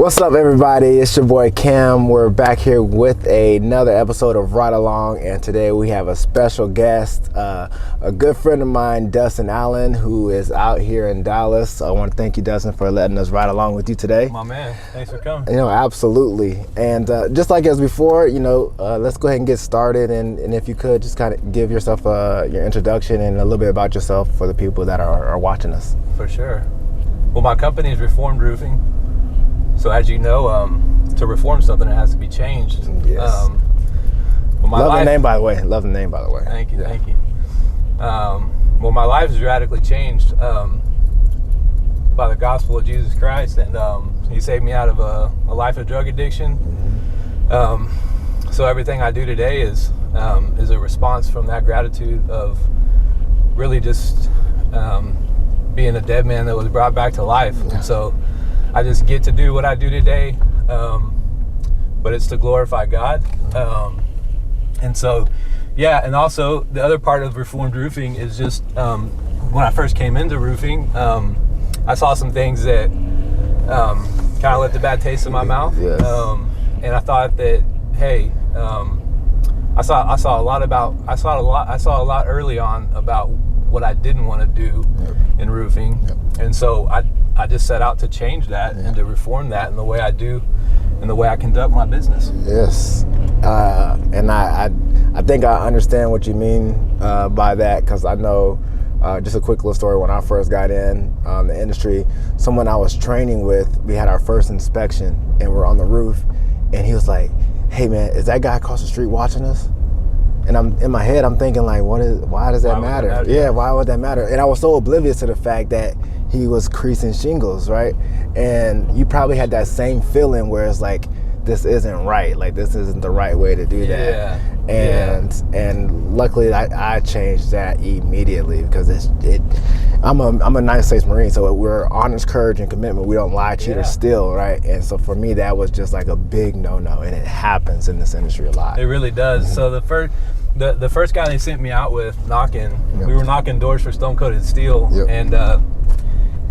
What's up, everybody? It's your boy Cam. We're back here with another episode of Ride Along, and today we have a special guest, a good friend of mine, Dustin Allen, who is out here in Dallas. So I want to thank you, Dustin, for letting us ride along with you today. My man, thanks for coming. Absolutely. And just like as before, let's go ahead and get started. And if you could, just kind of give yourself your introduction and a little bit about yourself for the people that are watching us. For sure. Well, my company is Reformed Roofing. So as you know, to reform something, it has to be changed. Yes. Love the name, by the way. Thank you, thank you. Well, my life is radically changed by the gospel of Jesus Christ, and He saved me out of a life of drug addiction. So everything I do today is a response from that gratitude of really just being a dead man that was brought back to life. And so I just get to do what I do today, but it's to glorify God. And so, yeah, and also the other part of Reformed Roofing is just when I first came into roofing, I saw some things that kind of left a bad taste in my mouth. Yes. And I thought that, hey, I saw a lot early on about what I didn't want to do in roofing. And so I just set out to change that and to reform that in the way I do and the way I conduct my business. Yes. And I think I understand what you mean by that, because I know, just a quick little story, when I first got in the industry, someone I was training with, we had our first inspection and we're on the roof, and he was like, "Hey man, is that guy across the street watching us?" And in my head, I'm thinking like, why does that matter? Yeah, why would that matter? And I was so oblivious to the fact that he was creasing shingles, right? And you probably had that same feeling where it's like, this isn't right. Like, this isn't the right way to do that. And luckily I changed that immediately, because I'm a United States Marine, so we're honest, courage, and commitment. We don't lie, cheat, or steal, right? And so for me, that was just like a big no-no, and it happens in this industry a lot. It really does. Mm-hmm. So the first guy they sent me out with knocking, we were knocking doors for stone-coated steel,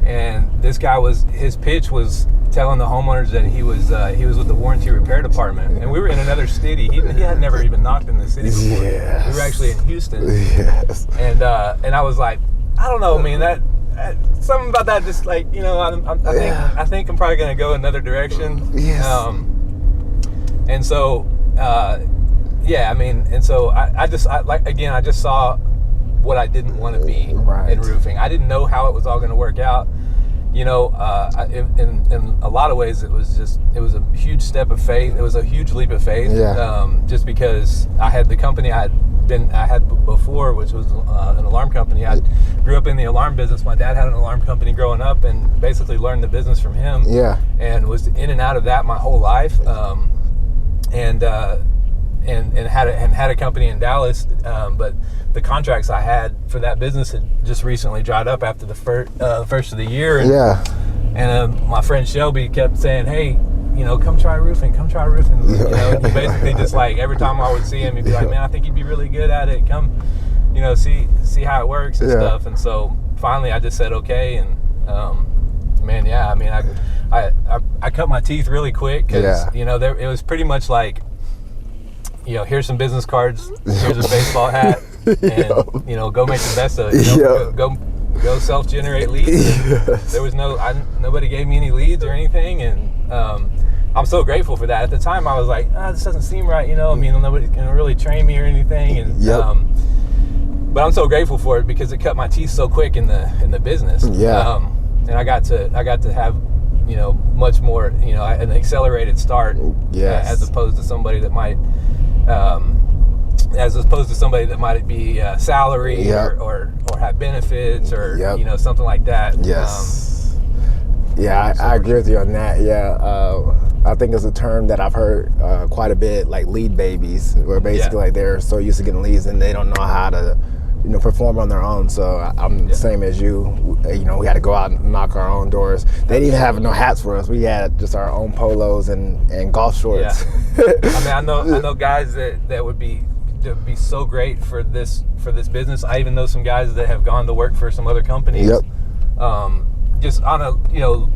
and this guy his pitch was telling the homeowners that he was with the warranty repair department, and we were in another city. He had never even knocked in the city before. Yes. We were actually in Houston. Yes. And I was like, I don't know, man. That something about that, just like, I think I'm probably gonna go another direction. Yes. And so, and so I just saw what I didn't want to be in roofing. I didn't know how it was all going to work out. In a lot of ways, it was a huge step of faith. It was a huge leap of faith. Just because I had the company I had before, which was an alarm company. I grew up in the alarm business. My dad had an alarm company growing up, and basically learned the business from him. And was in and out of that my whole life. And had a company in Dallas, but the contracts I had for that business had just recently dried up after the first of the year. And my friend Shelby kept saying, "Hey, come try roofing. He basically just like every time I would see him, he'd be like, "Man, I think you'd be really good at it. Come, see how it works and stuff." And so finally, I just said okay. And I cut my teeth really quick, because it was pretty much like, here's some business cards, here's a baseball hat, and go make the best of it. Go self-generate leads. There was nobody gave me any leads or anything, and I'm so grateful for that. At the time, I was like, this doesn't seem right. Nobody's gonna really train me or anything, and but I'm so grateful for it, because it cut my teeth so quick in the business. And I got to have much more, an accelerated start, as opposed to somebody that might. As opposed to somebody that might be salary or have benefits or something like that. I agree with you on that. I think it's a term that I've heard quite a bit, like lead babies, where basically like they're so used to getting leads and they don't know how to perform on their own. So I'm the same as you. We had to go out and knock our own doors. They didn't even have no hats for us. We had just our own polos and golf shorts. I know guys that would be so great for this business. I even know some guys that have gone to work for some other companies. just on a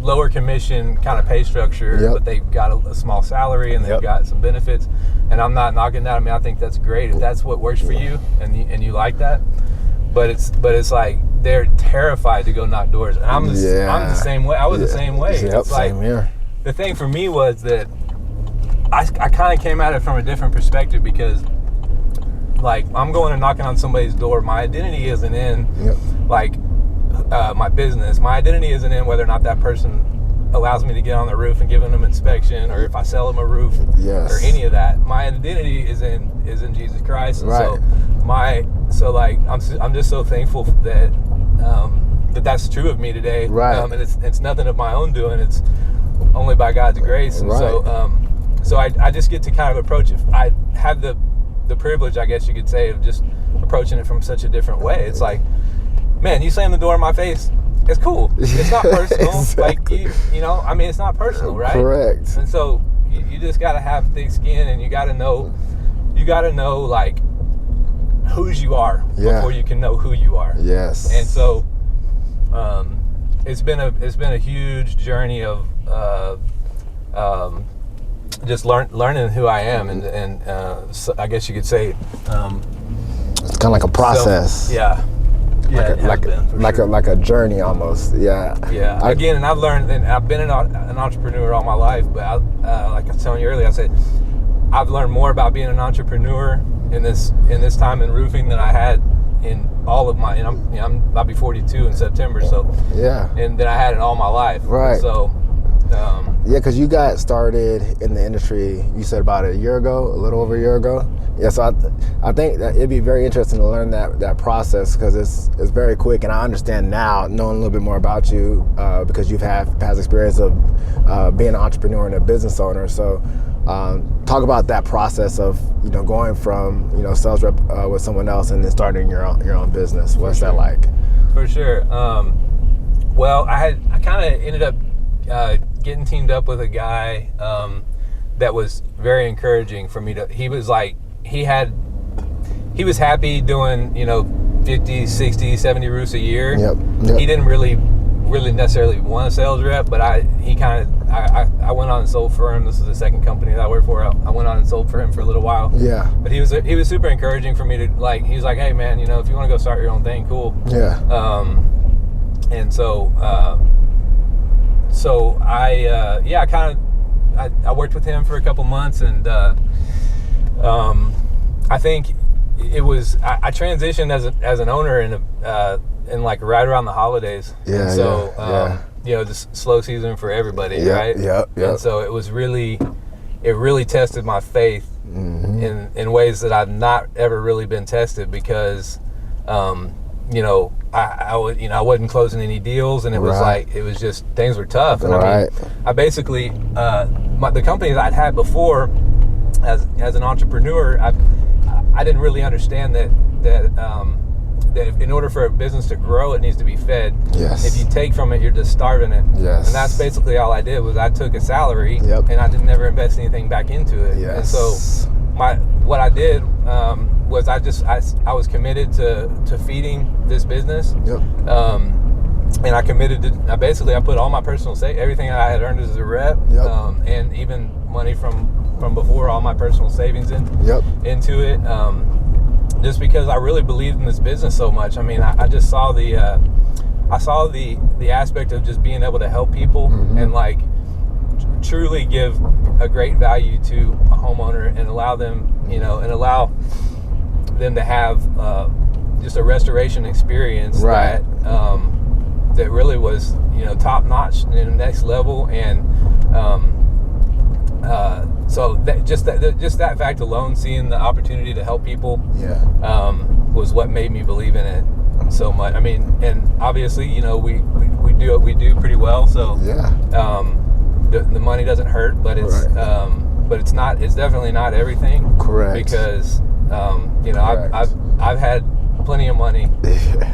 lower commission kind of pay structure, but they've got a small salary and they've got some benefits. And I'm not knocking that. I mean, I think that's great if that's what works for you and you like that. But it's like they're terrified to go knock doors, and I'm the same way. I was the same way. It's like, same here. The thing for me was that I kind of came at it from a different perspective, because like I'm going and knocking on somebody's door. My identity isn't in like my business. My identity isn't in whether or not that person allows me to get on the roof and give them an inspection, or if I sell them a roof, or any of that. My identity is in Jesus Christ, and so like I'm just so thankful that that's true of me today. And it's nothing of my own doing. It's only by God's grace, and so I just get to kind of approach it. I have the privilege, I guess you could say, of just approaching it from such a different way. It's like, man, you slam the door in my face, it's cool. It's not personal. Like I mean, it's not personal, right? Correct. And so you just got to have thick skin, and you got to know like whose you are before you can know who you are. Yes. And so it's been a huge journey of just learning who I am, and so I guess you could say it's kind of like a process. Like a journey almost. Again, and I've learned, and I've been an entrepreneur all my life, but like I was telling you earlier, I said I've learned more about being an entrepreneur in this time in roofing than I had in all of my. And I'll be 42 in September, so and then I had it all my life. Right. So. Because you got started in the industry, you said about a year ago, a little over a year ago. Yeah, so I think that it'd be very interesting to learn that process, because it's very quick, and I understand now, knowing a little bit more about you, because you've had past experience of being an entrepreneur and a business owner. So talk about that process of going from sales rep with someone else and then starting your own business. What's that like? For sure. Well, I kind of ended up getting teamed up with a guy that was very encouraging for me to. He was like, he was happy doing 50, 60, 70 roofs a year. He didn't really necessarily want a sales rep, but I went on and sold for him. This is the second company that I worked for. I went on and sold for him for a little while. But he was super encouraging for me to, like, he was like, hey man, if you want to go start your own thing, cool. And so I worked with him for a couple months, and I think it was I transitioned as an owner in like right around the holidays. Just slow season for everybody, right? And so it really tested my faith in ways that I've not ever really been tested, because I wasn't closing any deals, and it was just things were tough. And I mean, I basically the companies I'd had before as an entrepreneur, I didn't really understand that in order for a business to grow, it needs to be fed. If you take from it, you're just starving it. And that's basically all I did. Was I took a salary and I didn't never invest anything back into it. And so what I did was I was committed to feeding this business. And I committed to, I put all my personal everything I had earned as a rep, and even money from before, all my personal savings into it, just because I really believed in this business so much. I mean, I just saw the aspect of just being able to help people and like truly give a great value to a homeowner, and allow them, to have just a restoration experience that really was, top notch and the next level. And so that fact alone, seeing the opportunity to help people, was what made me believe in it so much. I mean, and obviously, we do pretty well. So the money doesn't hurt, but it's definitely not everything. Correct. Because I've had plenty of money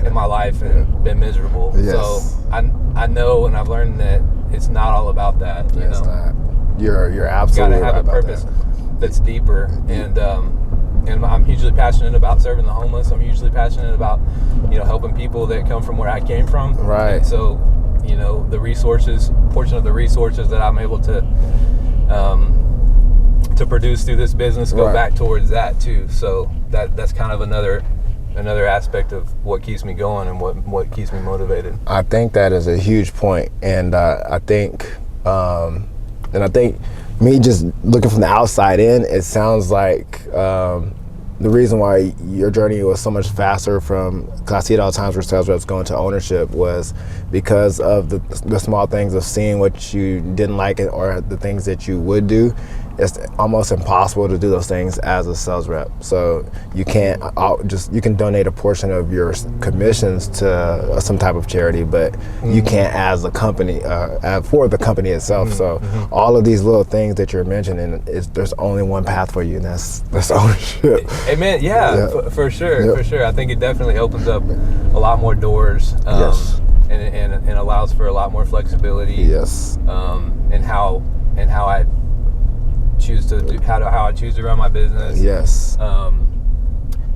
in my life and been miserable. So I know, and I've learned that it's not all about that. It's not. You're absolutely right about that. You gotta have a purpose that's deeper, and I'm hugely passionate about serving the homeless. I'm hugely passionate about helping people that come from where I came from. Right. And so you know, the portion of the resources that I'm able to produce through this business go back towards that too. So that's kind of another aspect of what keeps me going and what keeps me motivated. I think that is a huge point, and I think me just looking from the outside in, it sounds like the reason why your journey was so much faster because I see it all the times where sales reps go into ownership was because of the small things of seeing what you didn't like or the things that you would do. It's almost impossible to do those things as a sales rep. So you can't you can donate a portion of your commissions to some type of charity, but you can't as a company for the company itself. So all of these little things that you're mentioning, there's only one path for you, and that's ownership. Amen. Yeah. For sure. For sure. I think it definitely opens up a lot more doors. Yes. And allows for a lot more flexibility. Yes. And how I choose to do, how I choose to run my business. Yes.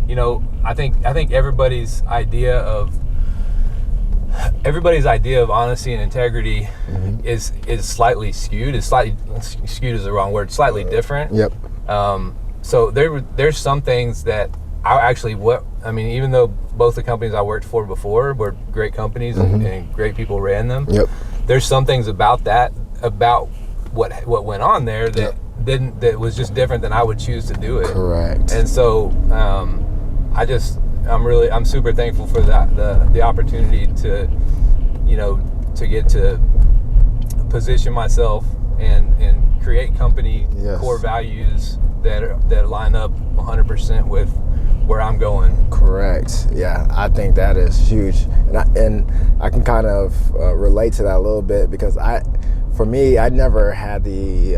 You know, I think everybody's idea of honesty and integrity is slightly skewed. Skewed is the wrong word. Slightly different. Yep. So there's some things that even though both the companies I worked for before were great companies and great people ran them. Yep. There's some things about what went on there that that was just different than I would choose to do it. Correct. And so I'm super thankful for that, the opportunity to, you know, to get to position myself and create company core values that line up 100% with where I'm going. Correct. Yeah, I think that is huge, and I can kind of relate to that a little bit because for me, I never had the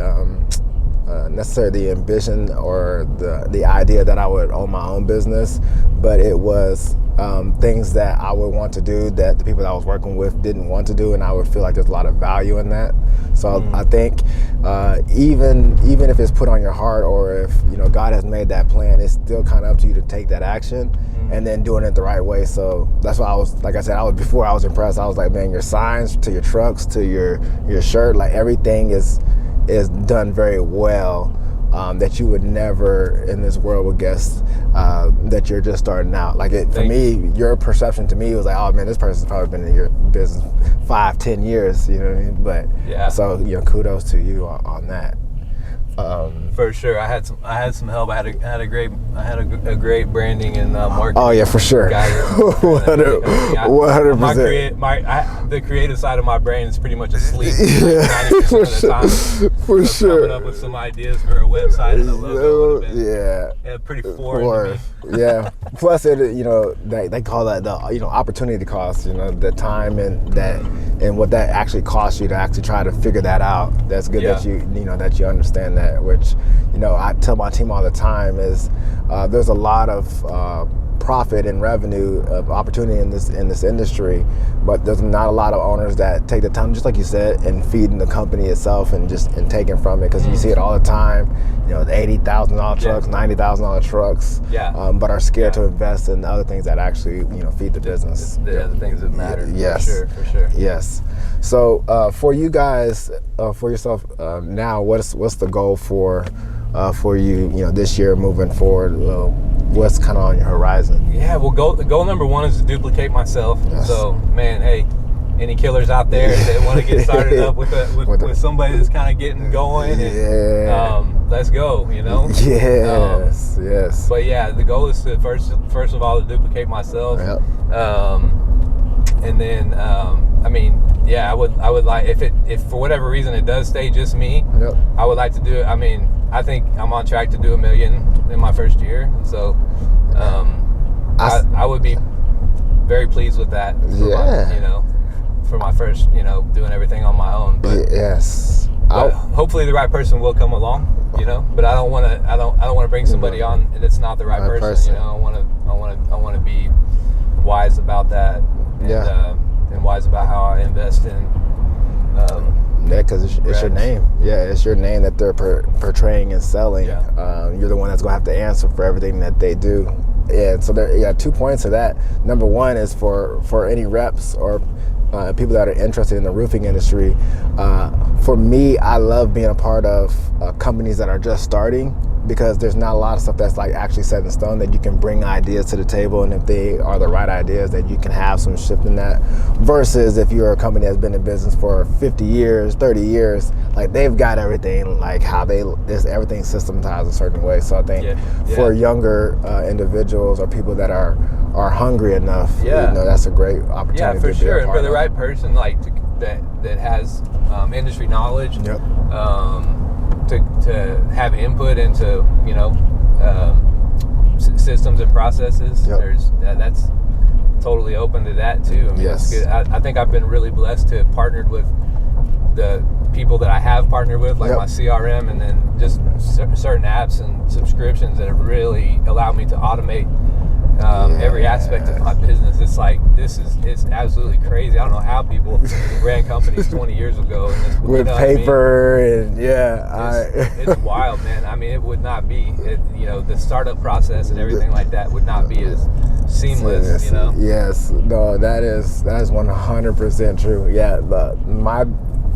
necessarily the ambition or the idea that I would own my own business, but it was things that I would want to do that the people that I was working with didn't want to do, and I would feel like there's a lot of value in that. So I think even if it's put on your heart, or if God has made that plan, it's still kind of up to you to take that action and then doing it the right way. So that's why I was, like I said, before I was impressed. I was like, man, your signs to your trucks to your shirt, like everything is done very well, that you would never in this world would guess that you're just starting out. Like for me, your perception to me was like, oh man, this person's probably been in your business 5-10 years, you know what I mean? But yeah, so kudos to you on that. For sure, I had some help. I had a great branding and marketing. Oh yeah, for sure. 100%. The creative side of my brain is pretty much asleep 90% of the time. For sure. Coming up with some ideas for a website and a logo would have been pretty foreign to me. Yeah. Plus, they call that the opportunity cost. The time and what that actually costs you to actually try to figure that out. That's good that that you understand that. Which I tell my team all the time is there's a lot of profit and revenue of opportunity in this industry, but there's not a lot of owners that take the time, just like you said, and feeding the company itself and taking from it, because you see it all the time. The $80,000 trucks, $90,000 trucks, but are scared to invest in other things that actually feed the business. The other things that matter. Yes, for sure. Yes. So for you guys, for yourself now, what's the goal for you? This year moving forward. What's kind of on your horizon? Yeah, well, goal number one is to duplicate myself. Yes. So, man, hey, any killers out there that want to get started up with somebody that's kind of getting going, and, let's go. Yes, yes. But yeah, the goal is to first of all to duplicate myself, and then I would like, if for whatever reason it does stay just me, I would like to do it. I think I'm on track to do $1 million in my first year, so I would be very pleased with that. For my first, doing everything on my own. But, but hopefully the right person will come along, But I don't want to bring somebody on and it's not the right person. I want to be wise about that. And wise about how I invest in Yeah, because it's your name. Yeah, it's your name that they're portraying and selling. Yeah. You're the one that's going to have to answer for everything that they do. And so there, 2 points to that. Number one is for any reps or people that are interested in the roofing industry. For me, I love being a part of companies that are just starting, because there's not a lot of stuff that's like actually set in stone, that you can bring ideas to the table, and if they are the right ideas, that you can have some shift in that, versus if you're a company that's been in business for 50 years, 30 years, like they've got everything, like how there's everything systematized a certain way. So I think for younger individuals or people that are hungry enough, that's a great opportunity. Yeah, for to sure. Be a And part for the of. right person, like that has industry knowledge, to have input into systems and processes. There's that's totally open to that too. I mean, it's good. I think I've been really blessed to have partnered with the people that I have partnered with, like my CRM, and then just certain apps and subscriptions that have really allowed me to automate every aspect of my business. It's like it's absolutely crazy. I don't know how people ran companies 20 years ago with paper and it's wild, man. I mean, it would not be the startup process and everything like that would not be as seamless. Yes, no, that is 100% true. Yeah, my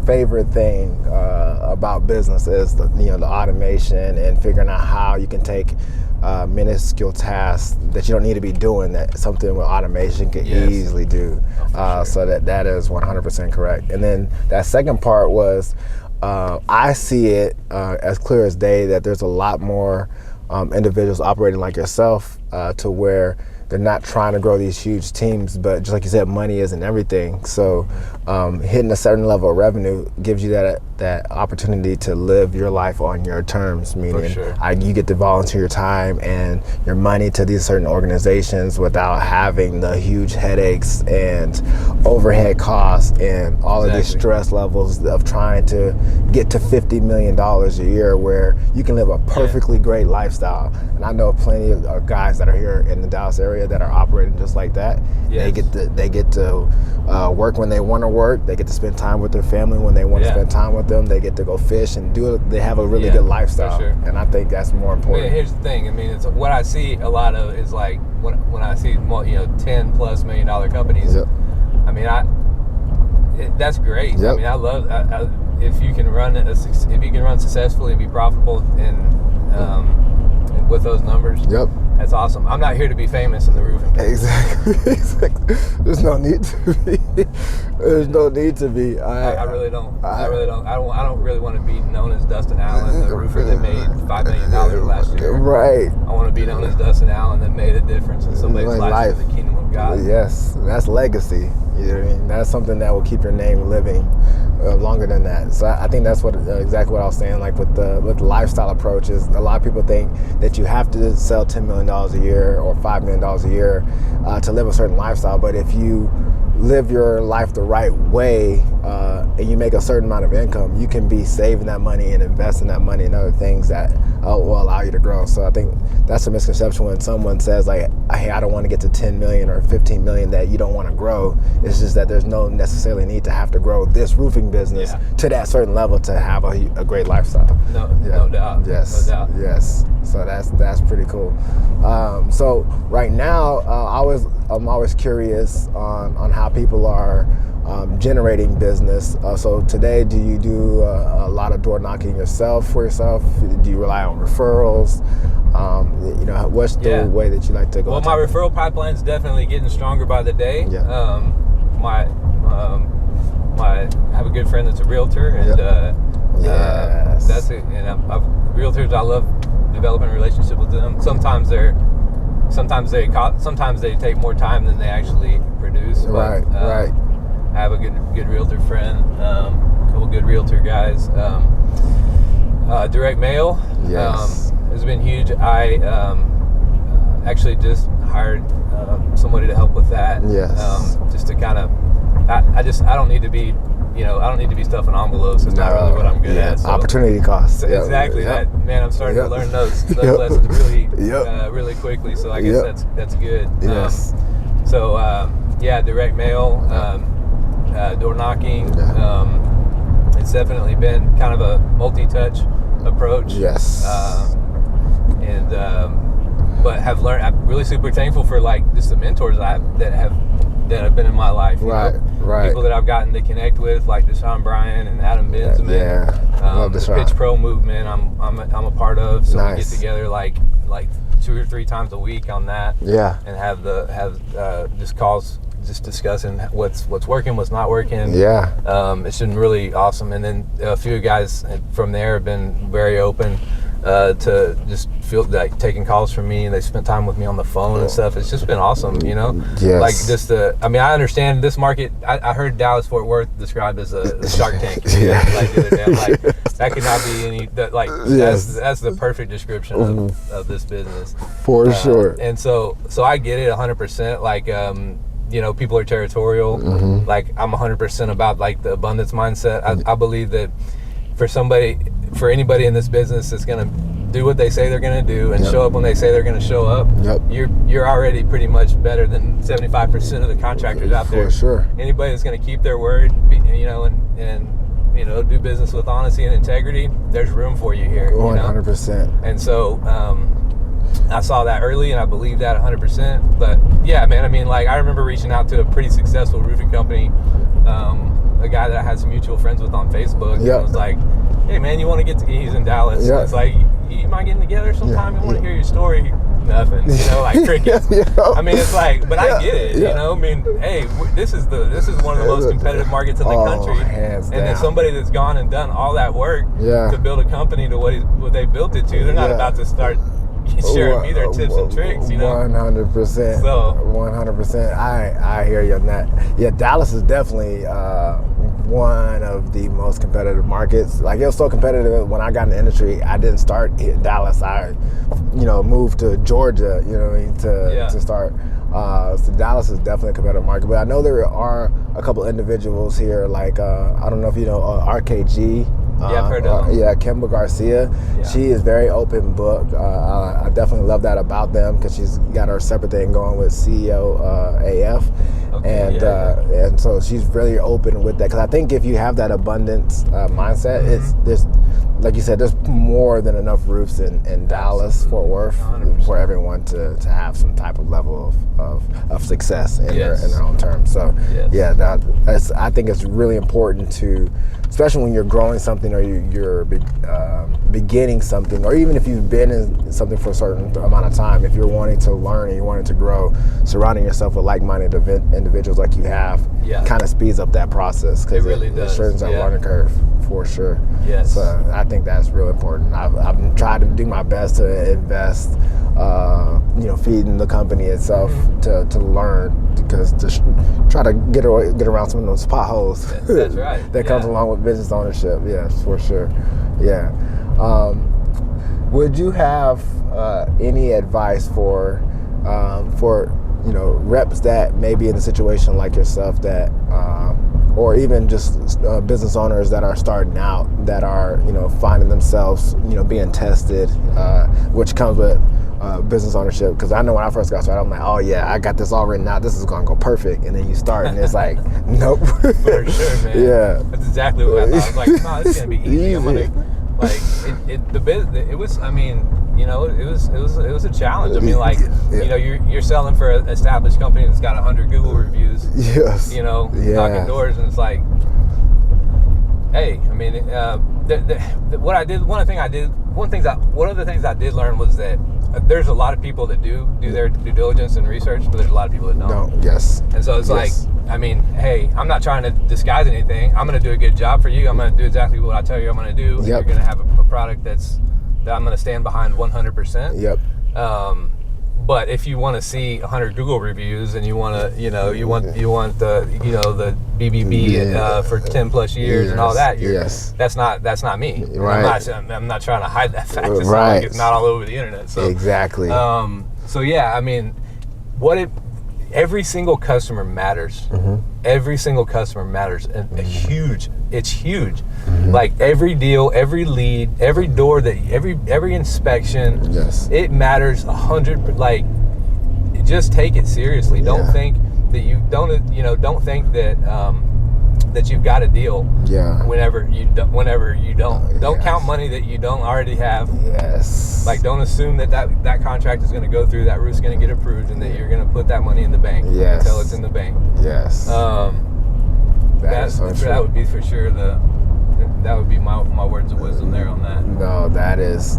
favorite thing about business is the automation and figuring out how you can take minuscule tasks that you don't need to be doing, that something with automation can easily do. So that is 100% correct. And then that second part was, I see it as clear as day that there's a lot more individuals operating like yourself, to where they're not trying to grow these huge teams, but just like you said, money isn't everything. So hitting a certain level of revenue gives you that opportunity to live your life on your terms, meaning you get to volunteer your time and your money to these certain organizations without having the huge headaches and overhead costs and all of these stress levels of trying to get to $50 million a year, where you can live a perfectly great lifestyle. And I know plenty of guys that are here in the Dallas area that are operating just like that. They get to work when they want to work. They get to spend time with their family when they want to spend time with them. They get to go fish and they have a really good lifestyle. And I think that's more important. I mean, here's the thing. I mean, it's what I see a lot of is like when I see $10+ million companies. I mean, that's great. I mean, I love if you can run successfully and be profitable and with those numbers. That's awesome. I'm not here to be famous in the roofing business. Exactly. There's no need to be. There's no need to be. I really don't. I don't really want to be known as Dustin Allen, the roofer that made $5 million last year. Right. I want to be known as Dustin Allen that made a difference in somebody's life for the kingdom of God. Yes, that's legacy. You know what I mean? That's something that will keep your name living longer than that. So I think that's exactly what I was saying. Like with the lifestyle approach, is a lot of people think that you have to sell $10 million a year or $5 million a year to live a certain lifestyle. But if you live your life the right way and you make a certain amount of income, you can be saving that money and investing that money in other things that will allow you to grow. So I think that's a misconception when someone says like, hey, I don't want to get to 10 million or 15 million, that you don't want to grow. It's just that there's no necessarily need to have to grow this roofing business to that certain level to have a great lifestyle. No doubt. Yes. No doubt. Yes. So that's pretty cool. So right now, I'm always curious on how people are generating business. So today, do you do a lot of door knocking for yourself? Do you rely on referrals? What's the way that you like to go? Well, my referral pipeline is definitely getting stronger by the day. I have a good friend that's a realtor, and that's it. And realtors, I love developing a relationship with them. Sometimes they take more time than they actually produce. But, right. I have a good realtor friend, a couple good realtor guys. Direct mail has been huge. I actually just hired somebody to help with that. Just to kind of, I don't need to be, I don't need to be stuffing envelopes. It's not really what I'm good at. So. Opportunity costs. Exactly. That, man, I'm starting to learn those lessons really quickly. So I guess that's good. Yes. Direct mail, door knocking. it's definitely been kind of a multi-touch approach. Yes. But have learned. I'm really super thankful for like just the mentors that have been in my life. Right. People that I've gotten to connect with, like Deshaun Bryan and Adam Benjamin. Love the Pitch Pro movement. I'm a part of. So nice. we get together like 2 or 3 times a week on that. Yeah. And have just calls, just discussing what's working, what's not working. Yeah. It's been really awesome. And then a few guys from there have been very open to just feel like taking calls from me, and they spent time with me on the phone and stuff. It's just been awesome, you know. Yes. Like just I understand this market. I heard Dallas Fort Worth described as a Shark Tank. Yeah. Like the other day, I'm like, that could not be any. Yes. That's the perfect description of this business. For sure. And so I get it 100%. Like you know, people are territorial. Like I'm 100% about like the abundance mindset. I believe that for anybody in this business that's going to do what they say they're going to do and show up when they say they're going to show up, you're already pretty much better than 75% of the contractors out there. For sure. Anybody that's going to keep their word, you know, and you know, do business with honesty and integrity, there's room for you here. 100%. And so I saw that early, and I believe that 100%. But yeah, man, I mean, like I remember reaching out to a pretty successful roofing company, a guy that I had some mutual friends with on Facebook. And was like, hey man, you want to get together? He's in Dallas. It's like, you mind getting together sometime? I want to hear your story. Nothing, you know, like crickets. I mean, it's like, but I get it, you know. I mean, hey, this is one of the most competitive markets in the country, and then somebody that's gone and done all that work to build a company to what they built it to. They're not about to start sharing me their tips and tricks, you know. 100%. So 100%. I hear you on that. Yeah, Dallas is definitely one of the most competitive markets. Like, it was so competitive when I got in the industry. I didn't start in Dallas. I, moved to Georgia, to start. So Dallas is definitely a competitive market. But I know there are a couple individuals here, like I don't know if you know RKG. Yeah, I've heard of them. Yeah, Kimba Garcia. Yeah. She is very open book. I definitely love that about them, because she's got her separate thing going with CEO AF. Okay, and so she's really open with that, because I think if you have that abundance mindset, there's, like you said, there's more than enough roofs in Dallas, Fort Worth, 100%. For everyone to have some type of level of success in their own terms. So I think it's really important to, especially when you're growing something, or you're beginning something, or even if you've been in something for a certain amount of time, if you're wanting to learn and you're wanting to grow, surrounding yourself with like-minded individuals like you have kind of speeds up that process, because it shortens that learning curve, for sure. Yes. So I think that's real important. I've tried to do my best to invest, feeding the company itself to learn, because to try to get around some of those potholes that's right. that comes along with business ownership. Yes, for sure. Yeah. Would you have any advice for reps that may be in a situation like yourself, that or even just business owners that are starting out, that are finding themselves being tested, which comes with business ownership? Because I know when I first got started, I'm like, oh yeah, I got this all written out, this is gonna go perfect, and then you start and it's like, nope. For sure, man. Yeah, that's exactly what I thought. I was like, no, it's gonna be easy. I'm gonna, like, it was, I mean, it was a challenge. I mean, like, you're selling for an established company that's got 100 Google reviews. Yes. Knocking doors, and it's like, hey, I mean, what I did, one of the things I did learn was that there's a lot of people that do their due diligence and research, but there's a lot of people that don't. No, yes. And so it's like, I mean, hey, I'm not trying to disguise anything. I'm going to do a good job for you. I'm going to do exactly what I tell you I'm going to do. Yep. And you're going to have a product that I'm going to stand behind 100%. Yep. But if you want to see 100 Google reviews, and you want to, you want the BBB for 10 plus years and all that, that's not me. Right. I'm not trying to hide that fact. It's not like it's not all over the internet. So exactly. So yeah, I mean, every single customer matters. Mm-hmm. Every single customer matters, and it's huge. Mm-hmm. Like every deal, every lead, every door every inspection, it matters 100. Like, just take it seriously. Don't think that don't think that that you've got a deal. Yeah. Whenever you don't count money that you don't already have. Yes. Like, don't assume that contract is going to go through, that roof's going to get approved, and that you're going to put that money in the bank. Yes. Until it's in the bank. Yes. That would be for sure that would be my words of wisdom there on that. No, that is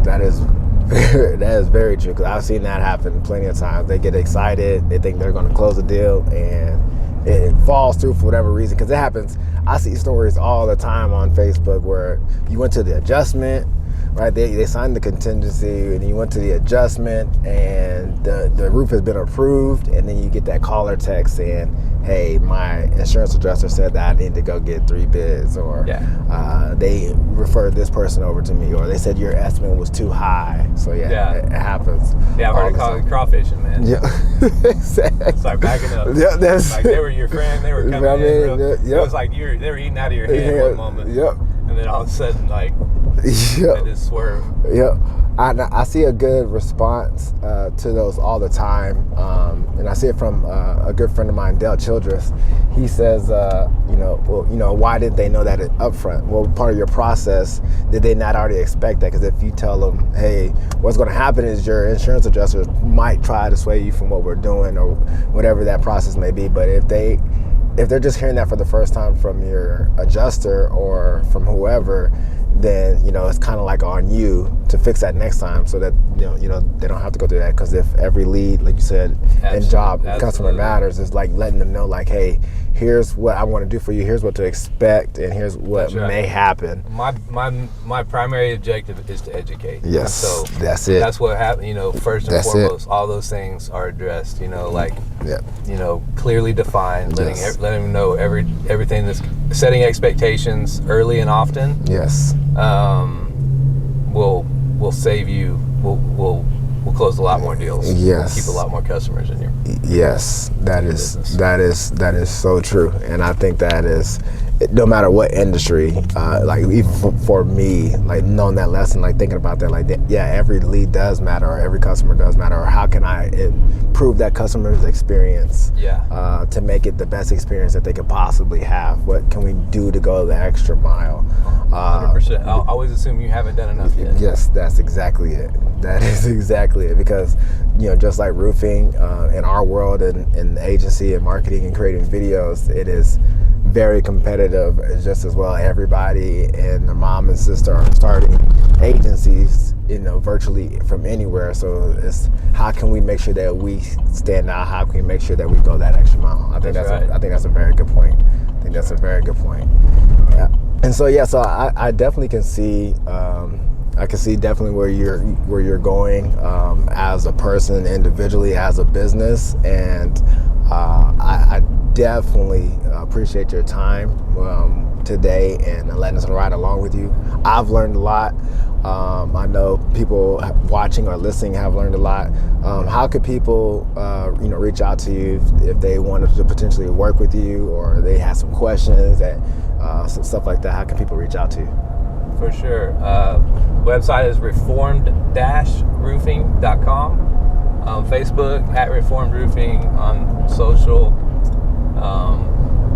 very true, because I've seen that happen plenty of times. They get excited, they think they're going to close a deal, and it falls through for whatever reason, because it happens. I see stories all the time on Facebook where you went to the adjustment, right? They signed the contingency, and you went to the adjustment, and the roof has been approved, and then you get that call or text saying, hey, my insurance adjuster said that I need to go get 3 bids, or they referred this person over to me, or they said your estimate was too high. So it happens. Yeah, I've already called it crawfishing, man. Yeah, exactly. It's like backing up. Yeah, that's like they were your friend. They were coming in. It was like they were eating out of your head one moment. Yep. And then all of a sudden, like, they just swerve. Yep. I see a good response to those all the time, and I see it from a good friend of mine, Dale Childress. He says, why didn't they know that up front? Well, part of your process, did they not already expect that? Because if you tell them, hey, what's going to happen is your insurance adjuster might try to sway you from what we're doing, or whatever that process may be. But if they're just hearing that for the first time from your adjuster or from whoever, then it's kind of like on you to fix that next time, so that they don't have to go through that. Because if every lead, like you said, and job customer matters, is like letting them know, like, hey, here's what I want to do for you, here's what to expect, and here's what may happen. My primary objective is to educate. Yes, so that's it. That's what happened. First and foremost, all those things are addressed. Clearly defined, letting them know everything that's setting expectations early and often. Yes. Will save you. Will close a lot more deals. Yes. Keep a lot more customers in your. Yes, that is so true, and I think that is, no matter what industry, like even for me, like knowing that lesson, like thinking about that, like every lead does matter, or every customer does matter, or how can I improve that customer's experience? To make it the best experience that they could possibly have. What can we do to go the extra mile? 100%. I'll always assume you haven't done enough yet. Yes, that's exactly it. That is exactly it. Because just like roofing, in our world, and in the agency and marketing and creating videos, it is very competitive just as well. Everybody and their mom and sister are starting agencies, virtually from anywhere. So it's, how can we make sure that we stand out? How can we make sure that we go that extra mile? I think that's a very good point. I think that's a very good point. Yeah. And so I definitely can see. I can see definitely where you're going as a person, individually, as a business, and I definitely appreciate your time today and letting us ride along with you. I've learned a lot. I know people watching or listening have learned a lot. How could people, reach out to you if they wanted to potentially work with you, or they have some questions, some stuff like that? How can people reach out to you? For sure. Website is reformed-roofing.com. Facebook at Reformed Roofing. On social,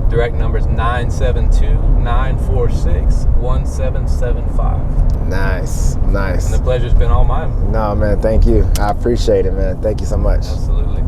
direct number is 972-946-1775. Nice. And the pleasure's been all mine. No, man, thank you. I appreciate it, man. Thank you so much. Absolutely.